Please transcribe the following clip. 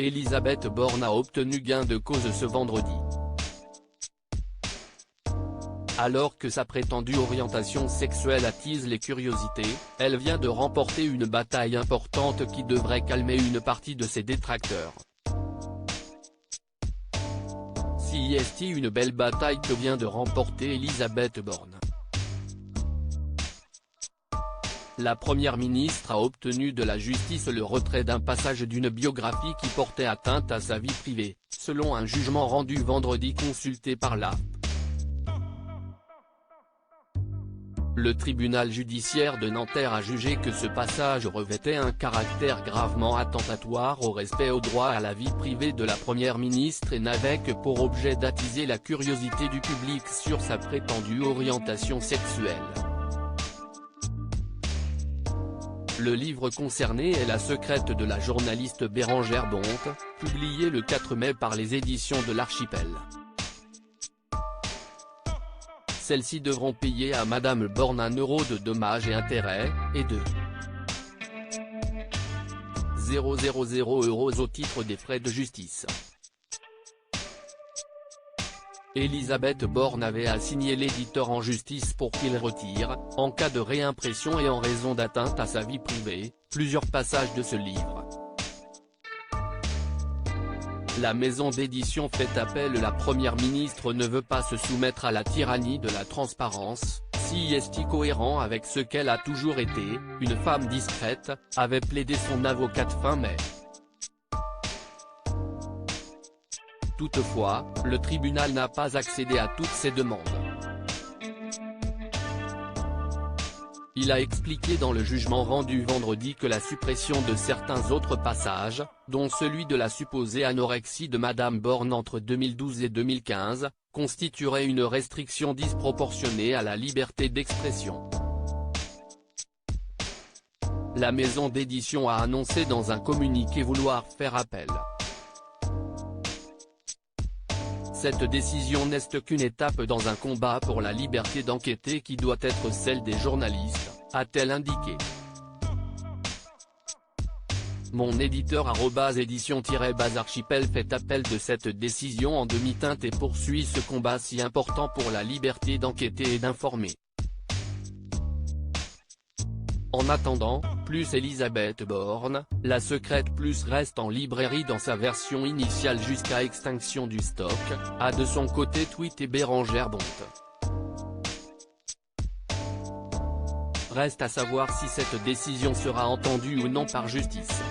Elisabeth Borne a obtenu gain de cause ce vendredi. Alors que sa prétendue orientation sexuelle attise les curiosités, elle vient de remporter une bataille importante qui devrait calmer une partie de ses détracteurs. C'est une belle bataille que vient de remporter Elisabeth Borne. La première ministre a obtenu de la justice le retrait d'un passage d'une biographie qui portait atteinte à sa vie privée, selon un jugement rendu vendredi consulté par l'AFP. Le tribunal judiciaire de Nanterre a jugé que ce passage revêtait un caractère gravement attentatoire au respect au droit à la vie privée de la première ministre et n'avait que pour objet d'attiser la curiosité du public sur sa prétendue orientation sexuelle. Le livre concerné est La secrète de la journaliste Bérengère Bonte, publié le 4 mai par les éditions de l'Archipel. Celles-ci devront payer à Madame Borne 1 euro de dommages et intérêts, et de 000 € au titre des frais de justice. Elisabeth Borne avait assigné l'éditeur en justice pour qu'il retire, en cas de réimpression et en raison d'atteinte à sa vie privée, plusieurs passages de ce livre. La maison d'édition fait appel. La première ministre ne veut pas se soumettre à la tyrannie de la transparence, si est cohérent avec ce qu'elle a toujours été, une femme discrète, avait plaidé son avocate fin mai. Toutefois, le tribunal n'a pas accédé à toutes ces demandes. Il a expliqué dans le jugement rendu vendredi que la suppression de certains autres passages, dont celui de la supposée anorexie de Madame Borne entre 2012 et 2015, constituerait une restriction disproportionnée à la liberté d'expression. La maison d'édition a annoncé dans un communiqué vouloir faire appel. Cette décision n'est qu'une étape dans un combat pour la liberté d'enquêter qui doit être celle des journalistes, a-t-elle indiqué. Mon éditeur @édition-archipel fait appel de cette décision en demi-teinte et poursuit ce combat si important pour la liberté d'enquêter et d'informer. En attendant, plus Elisabeth Borne, La secrète plus reste en librairie dans sa version initiale jusqu'à extinction du stock, a de son côté tweeté Bérengère Bonte. Reste à savoir si cette décision sera entendue ou non par justice.